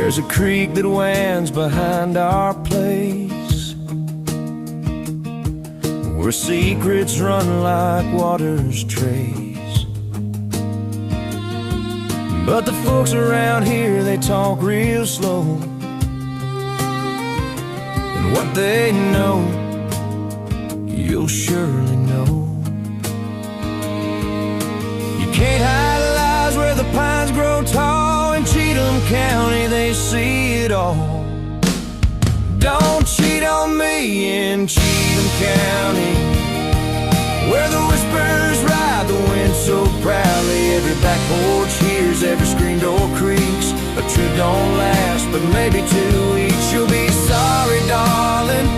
There's a creek that winds behind our place, where secrets run like water's trace. But the folks around here, they talk real slow, and what they know, you'll surely know. You can't hide lies where the pines grow tall. In Cheatham County, they see it all. Don't cheat on me in Cheatham County, where the whispers ride the wind so proudly. Every back porch hears, every screen door creaks. A trip don't last but maybe 2 weeks. You'll be sorry, darling,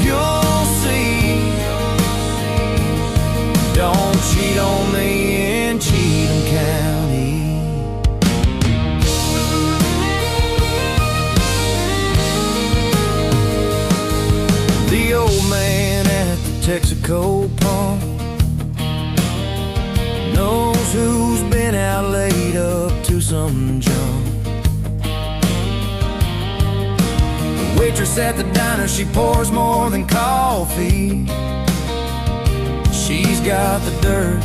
you'll see. Don't cheat on me in Cheatham County. The old man at the Texaco pump knows who's been out late up to some jump. The waitress at the diner, she pours more than coffee. She's got the dirt,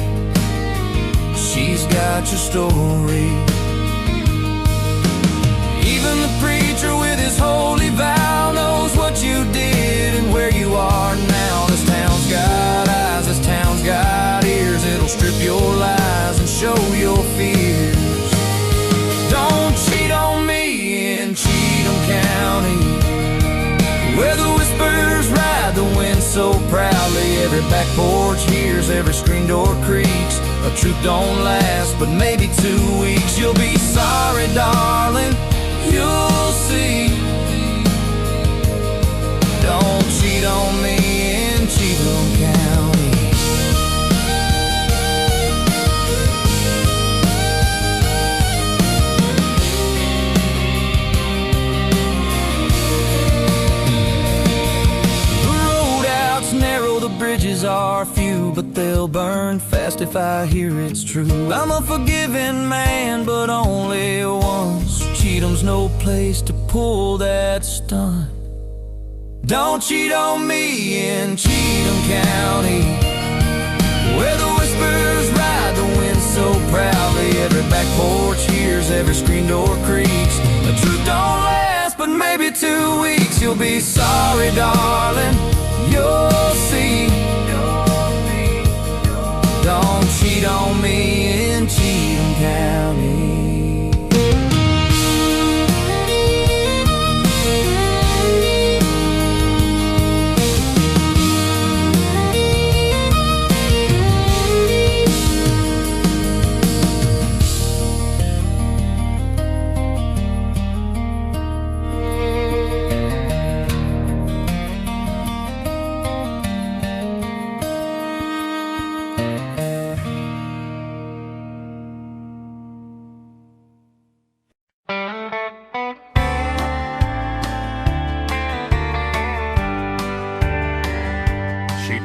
she's got your story. Even the preacher with his holy vow knows what you did and where you are now. This town's got eyes, this town's got ears. It'll strip your lies and show your fears. Don't cheat on me in Cheatham County, where the whispers ride the wind so proudly. Every back porch hears, every screen door creaks. A truth don't last but maybe 2 weeks. You'll be sorry, darling, you'll see. Don't cheat on me in Cheatham County. The road out's narrow, the bridges are few, but they'll burn fast if I hear it's true. I'm a forgiving man, but only once. Cheatham's no place to pull that stunt. Don't cheat on me in Cheatham County, where the whispers ride the wind so proudly. Every back porch hears, every screen door creaks. The truth don't last but maybe 2 weeks. You'll be sorry, darling, you'll see. Don't cheat on me in Cheatham County.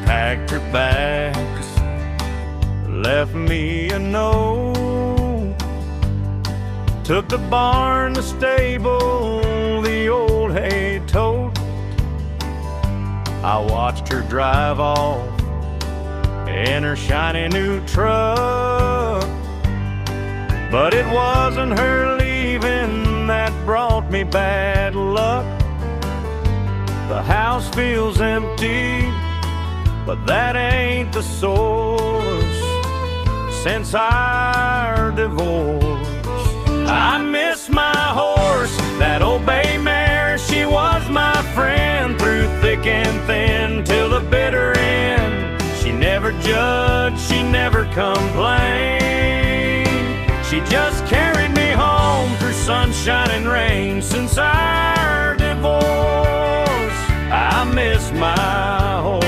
Packed her bags, left me a note. Took the barn, the stable, the old hay tote. I watched her drive off in her shiny new truck, but it wasn't her leaving that brought me bad luck. The house feels empty, but that ain't the source. Since our divorce, I miss my horse, that old bay mare. She was my friend through thick and thin till the bitter end. She never judged, she never complained. She just carried me home through sunshine and rain. Since our divorce, I miss my horse.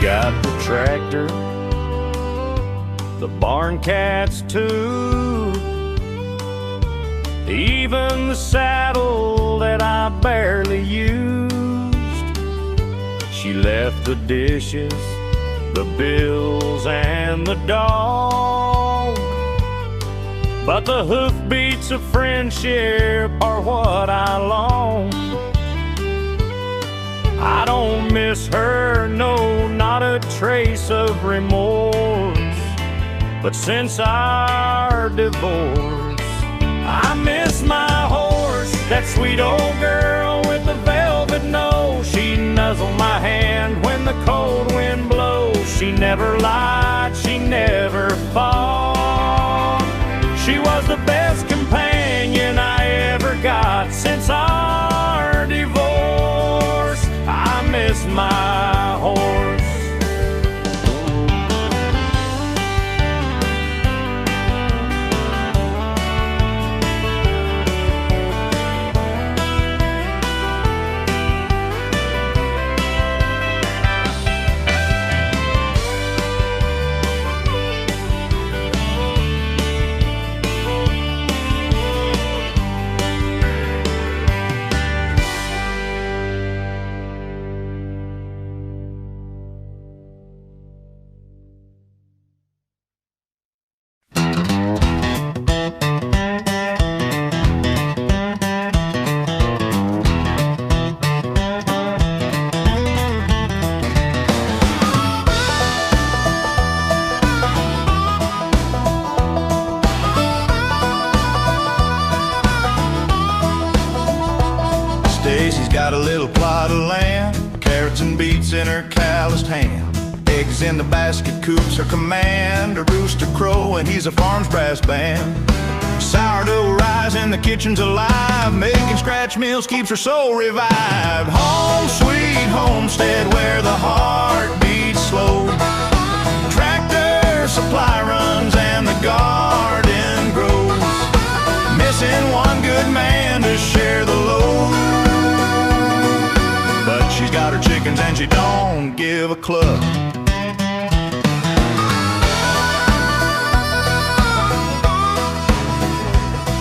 Got the tractor, the barn cats too, even the saddle that I barely used. She left the dishes, the bills, and the dog, but the hoofbeats of friendship are what I long. I don't miss her, no, not a trace of remorse. But since our divorce, I miss my horse, that sweet old girl with the velvet nose. She nuzzled my hand when the cold wind blows. She never lied, she never fought. She was the best companion I ever got. Since our divorce, I miss my horse. Stacy's got a little plot of land, carrots and beets in her calloused hand. Eggs in the basket, coops her command. A rooster crow and he's a farm's brass band. Sourdough rise in the kitchen's alive, making scratch meals keeps her soul revived. Home sweet homestead where the heart beats slow. Tractor supply runs and the garden grows. Missing one good man to share the load. But she's got her chickens and she don't give a cluck.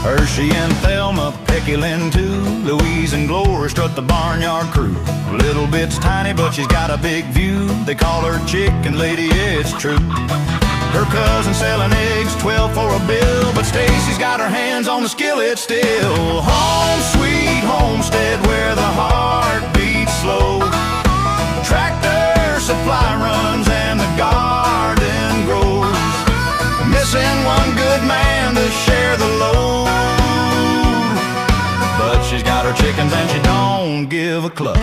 Hershey and Thelma, Pecky Lynn too. Louise and Gloria strut the barnyard crew. Little bit's tiny but she's got a big view. They call her Chicken Lady, it's true. Her cousin selling eggs, 12 for a bill, but Stacy's got her hands on the skillet still. Home sweet homestead where the heart beats slow. Tractor supply runs and the garden grows. Missing one good man to share the load. But she's got her chickens and she don't give a cluck.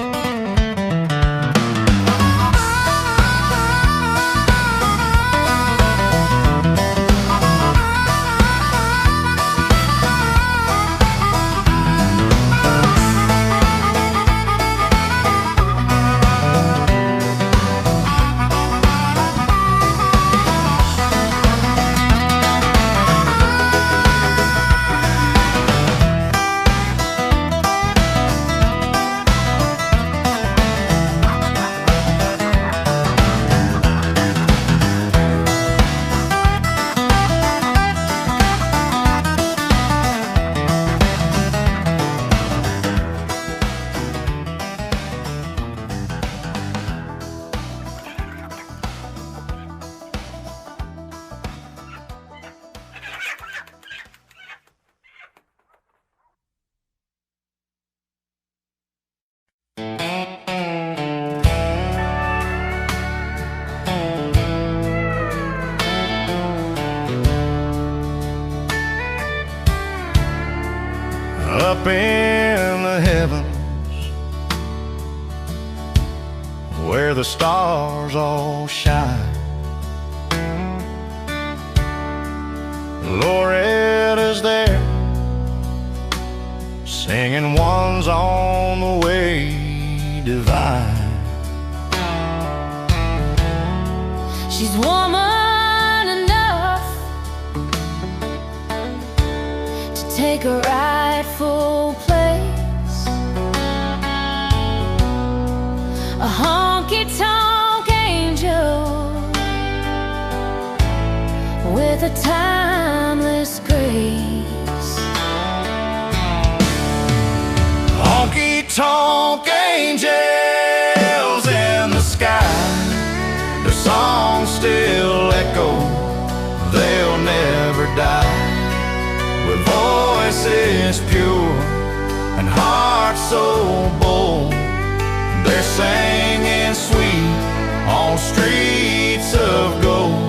Up in the heavens where the stars all shine, Loretta's there singing one's on the way divine. She's woman enough to take a rightful place, a honky-tonk angel with a timeless grace. honky-tonk angels in the sky. Their songs still echo, they'll never die. With voices pure and hearts so bold, they're singing sweet on streets of gold.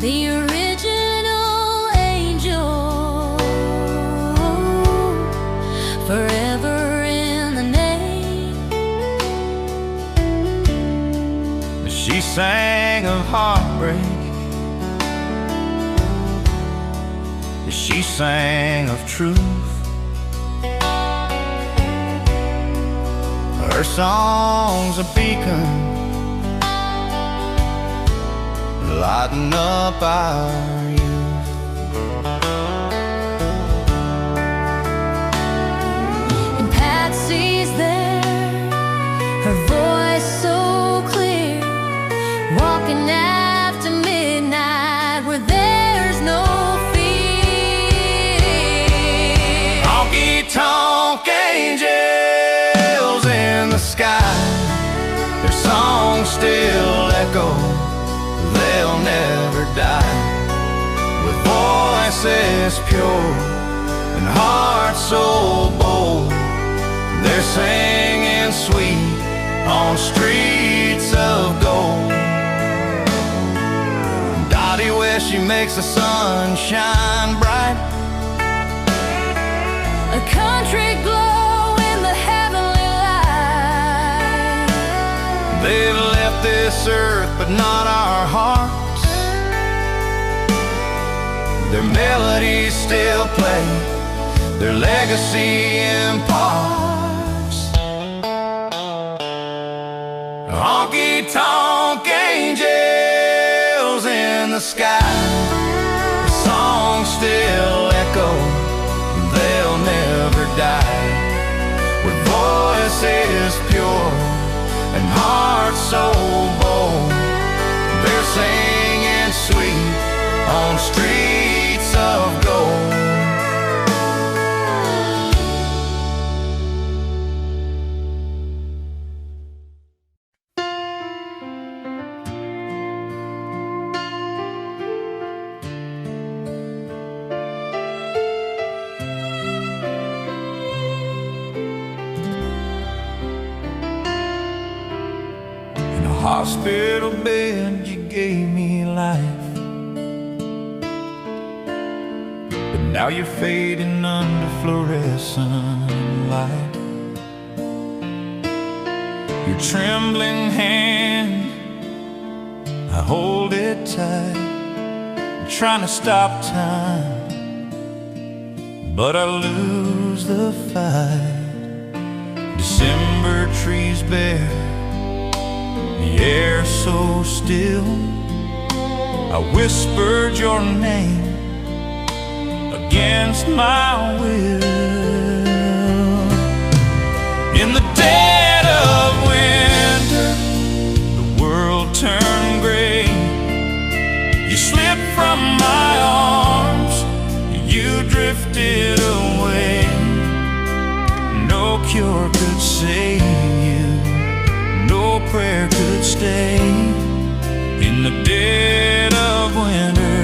The original angel, forever in the name. She sang of heartbreak, she sang of truth. Her song's a beacon, lighten up our youth. And Patsy's there, her voice so clear, walking after midnight where there's no fear. Honky-tonk angels in the sky, their songs still echo, they'll never die. With voices pure and hearts so bold, they're singing sweet on streets of gold. Dottie West, she makes the sun shine bright, A country glow in the heavenly light. they've left this earth but not our hearts. Their melodies still play, their legacy imparts. Honky-tonk angels in the sky, the songs still echo, they'll never die. With voices pure and hearts so bold, they're singing sweet on streets of gold. In a hospital bed you gave me life, but now you're fading under fluorescent light. Your trembling hand, I hold it tight. I'm trying to stop time, but I lose the fight. December trees bare, the air so still. I whispered your name against my will. In the dead of winter, the world turned gray. You slipped from my arms, you drifted away. No cure could save you, no prayer could stay. In the dead of winter,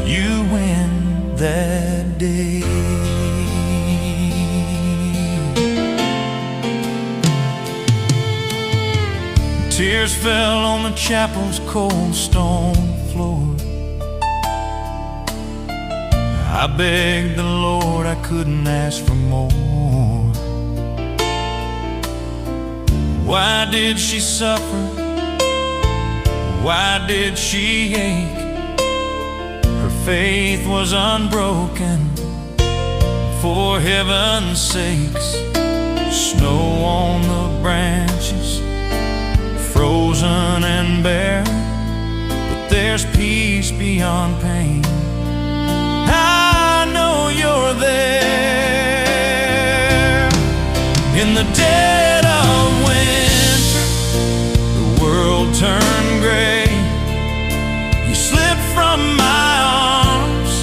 you win that day. Tears fell on the chapel's cold stone floor. I begged the Lord, I couldn't ask for more. Why did she suffer? Why did she ache? Her faith was unbroken, for heaven's sakes. Snow on the branches, frozen and bare, but there's peace beyond pain. the dead of winter, the world turned gray. You slipped from my arms,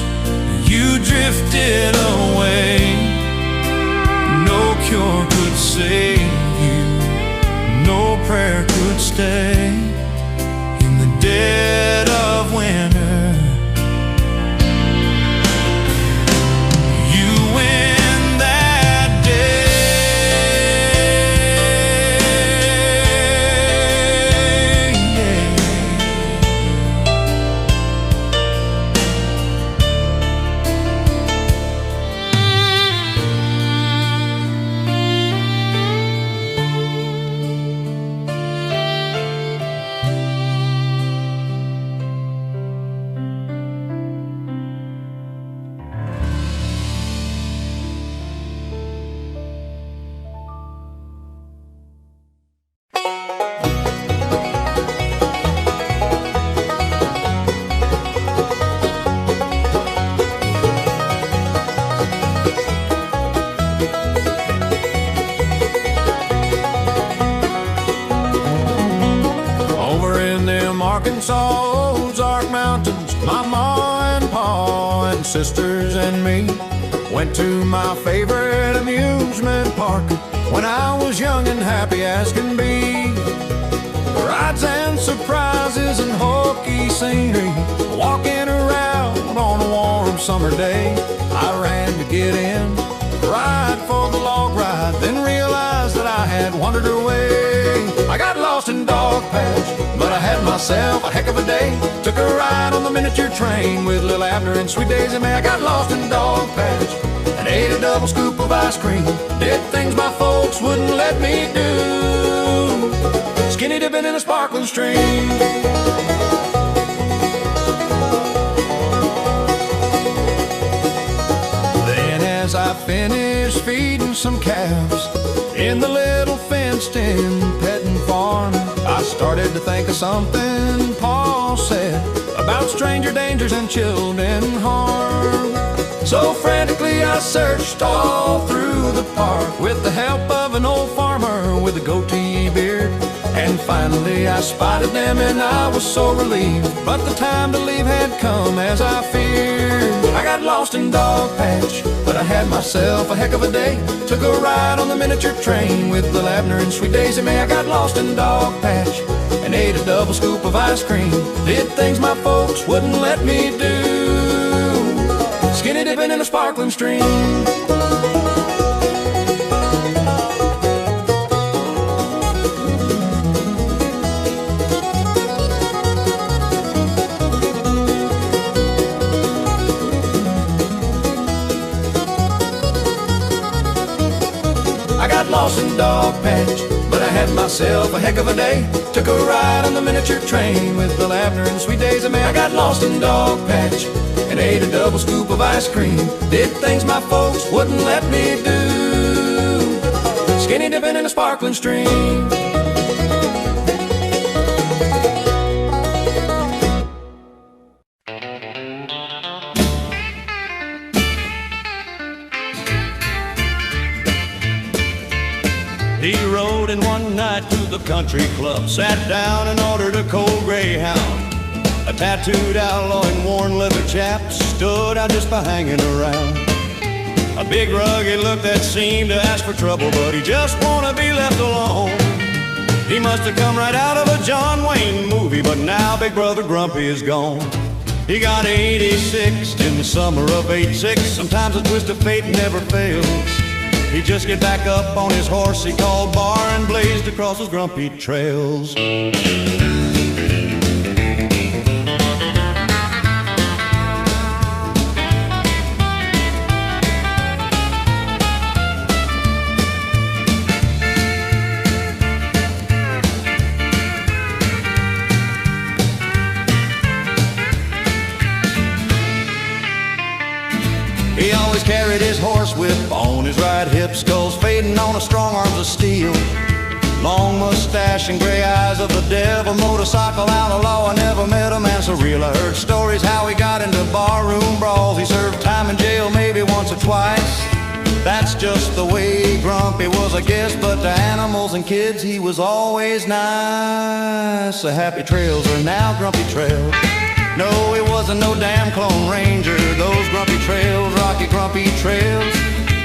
you drifted away. No cure could save you, no prayer could stay. In the dead of winter, sisters and me went to my favorite amusement park when I was young and happy as can be. Rides and surprises and hokey scenery, walking around on a warm summer day. I ran to get in, ride for the log ride, then realized that I had wandered away. I got lost in Dogpatch, but I had myself a heck of a day. Took a ride on the miniature train with Lil Abner and Sweet Daisy May. I got lost in Dogpatch and ate a double scoop of ice cream. Did things my folks wouldn't let me do. Skinny dipping in a sparkling stream. Then as I finished feeding some calves in the little fenced-in petting farm, I started to think of something Paul said about stranger dangers and children harm. So frantically I searched all through the park with the help of an old farmer with a goatee beard. And finally I spotted them and I was so relieved, but the time to leave had come as I feared. I got lost in Dogpatch, but I had myself a heck of a day. Took a ride on the miniature train with Lil Abner and Sweet Daisy May. I got lost in Dogpatch and ate a double scoop of ice cream. Did things my folks wouldn't let me do. Skinny dipping in a sparkling stream. Lost in Dogpatch, but I had myself a heck of a day. Took a ride on the miniature train with Lil Abner and Sweet Daisy May. I got lost in Dogpatch and ate a double scoop of ice cream. Did things my folks wouldn't let me do. Skinny dipping in a sparkling stream. He rode in one night to the country club, sat down and ordered a cold greyhound. A tattooed outlaw in worn leather chaps stood out just by hanging around. A big rugged look that seemed to ask for trouble, but he just wanted to be left alone. He must have come right out of a John Wayne movie, but now Big Brother Grumpy is gone. He got 86 in the summer of '86. Sometimes a twist of fate never fails. He'd just get back up on his horse he called Bar and blazed across those grumpy trails. He always carried his horsewhip on his right hip, skulls fading on a strong arms of steel. Long mustache and gray eyes of the devil, motorcycle outlaw. I never met a man so real. I heard stories how he got into barroom brawls. He served time in jail maybe once or twice. That's just the way Grumpy Grumpy was a guest, but to animals and kids he was always nice. The happy trails are now grumpy trails. No, it wasn't no damn Clone Ranger. Those grumpy trails, rocky grumpy trails.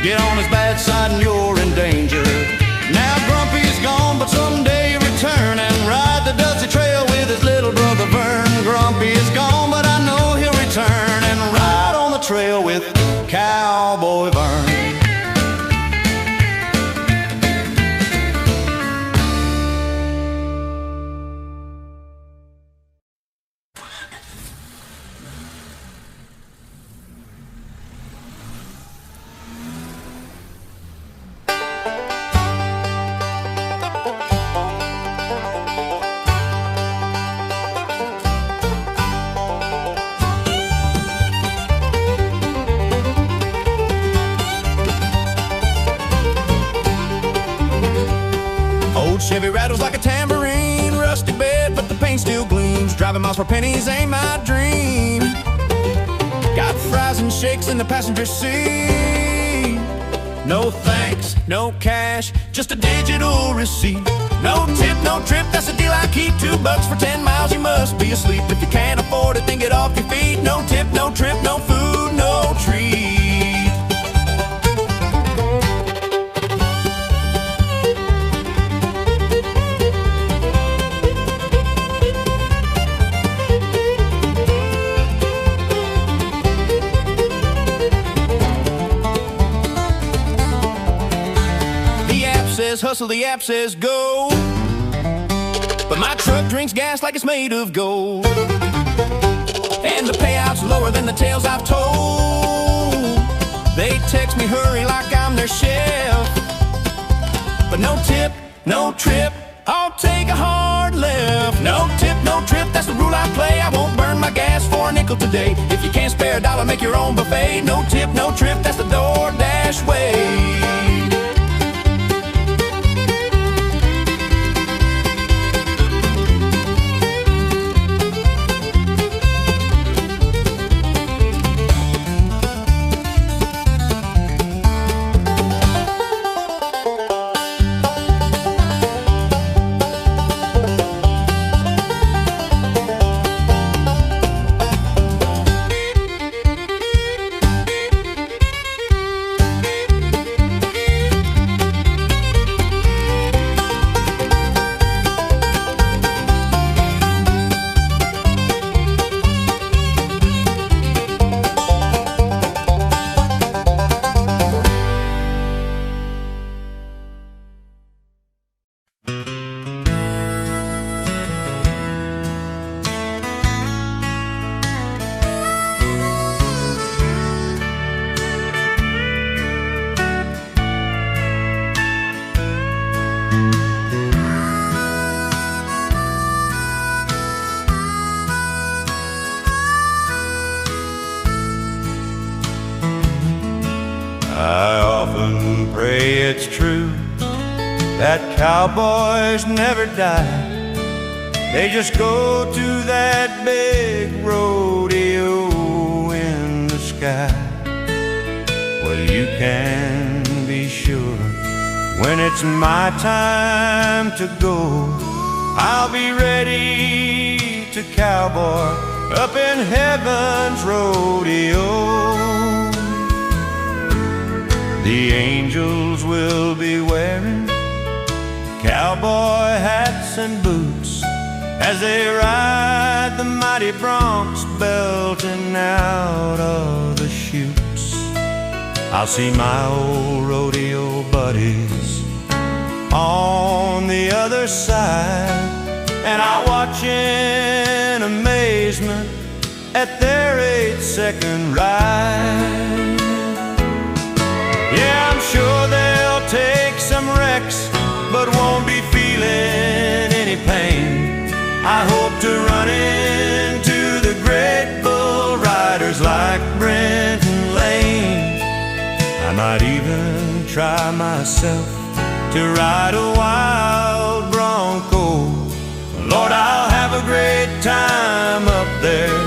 Get on his bad side and you're in danger. Now Grumpy's gone, but someday he'll return and ride the dusty trail with his little brother Vern. Grumpy is gone, but I know he'll return and ride on the trail with Cowboy Vern. Chevy rattles like a tambourine, rusty bed, but the paint still gleams. Driving miles for pennies ain't my dream. Got fries and shakes in the passenger seat. No thanks, no cash, just a digital receipt. No tip, no trip, that's the deal I keep. $2 for 10 miles, you must be asleep. If you can't afford it, then get off your feet. No tip, no trip, no food, no treat. Hustle, the app says go, but my truck drinks gas like it's made of gold, and the payout's lower than the tales I've told. They text me hurry like I'm their chef, but no tip, no trip, I'll take a hard left. No tip, no trip, that's the rule I play. I won't burn my gas for a nickel today. If you can't spare a dollar, make your own buffet. No tip, no trip, that's the DoorDash way. I often pray it's true that cowboys never die. They just go to that big rodeo in the sky. Well, you can be sure when it's my time to go, I'll be ready to cowboy up in heaven's rodeo. The angels will be wearing cowboy hats and boots as they ride the mighty broncs, belting out of the chutes. I'll see my old rodeo buddies on the other side, and I'll watch in amazement at their 8-second ride. Yeah, I'm sure they'll take some wrecks, but won't be feeling any pain. I hope to run into the great bull riders like Brent and Lane. I might even try myself to ride a wild bronco. Lord, I'll have a great time up there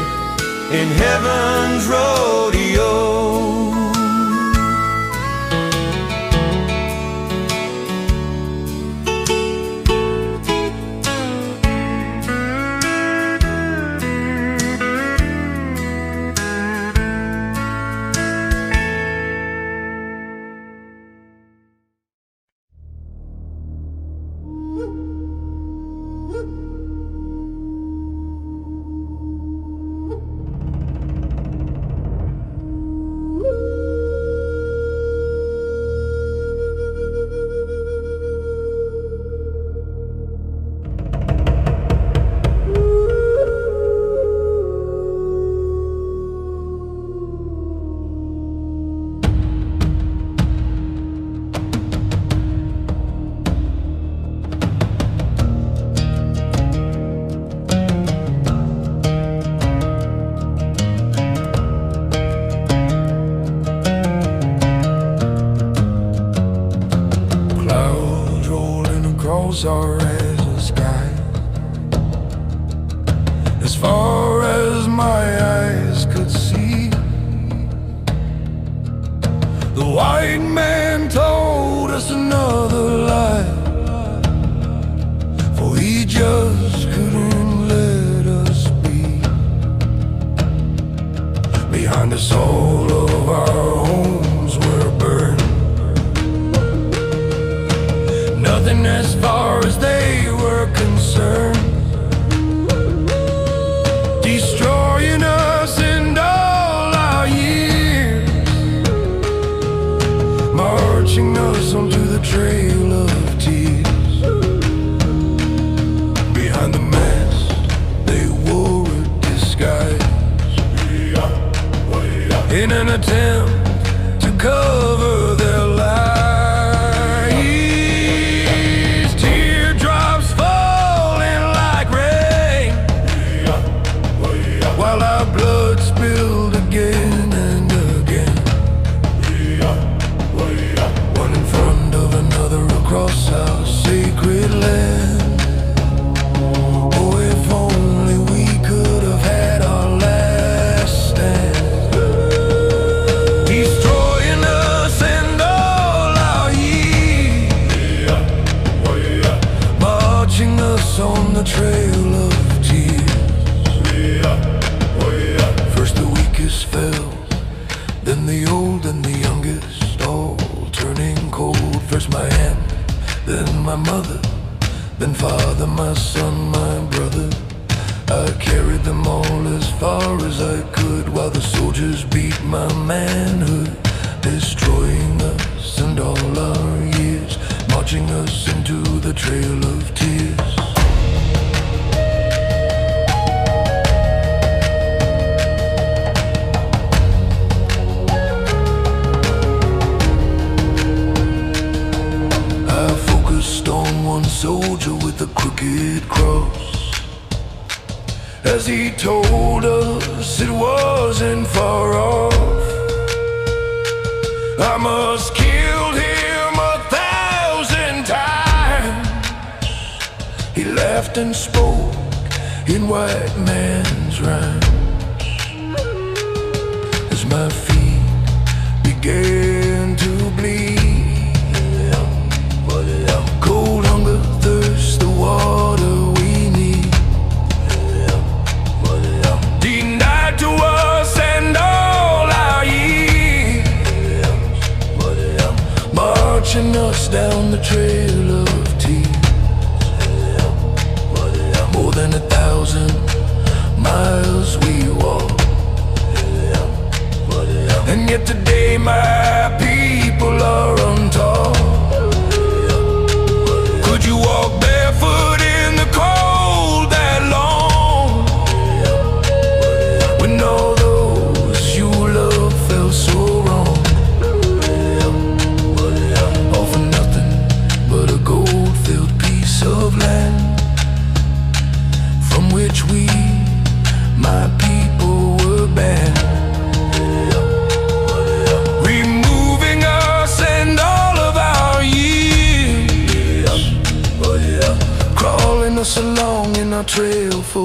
in heaven's rodeo. hills are as the sky. As far as my eyes could see, the white man told us another lie, for he just couldn't let us be. Behind us all of our homes were burned, nothing as far as they were concerned, destroying us and all our years, marching us onto the trail of tears. Behind the mask they wore a disguise, in an attempt to cover their lies. Teardrops falling like rain, while our blood spilled again and again, one in front of another across our sacred land. Oh, if only we could have had our last stand, destroying us and all our years, marching us on the trail of tears. First the weakest fell, then the old and the youngest, all turning cold. First my aunt, then my mother, then father, my son, my brother. I carried them all as far as I could, while the soldiers beat my manhood, destroying us and all our years, marching us into the trail of tears. I focused on one soldier with a crooked cross, as he told us it wasn't far off. I must killed him 1,000 times. He laughed and spoke in white man's rhymes, as my feet began to bleed. Cold hunger, thirst, the water we need, denied to us and all our years, marching us down the trail of tears. More than 1,000 miles we walked, and yet today my people are untaught. Could you walk barefoot in the cold that long, when all those you love felt so wrong? All for nothing but a gold-filled piece of land, from which we, my people, were banned. Removing us and all of our years, crawling us along in our trail for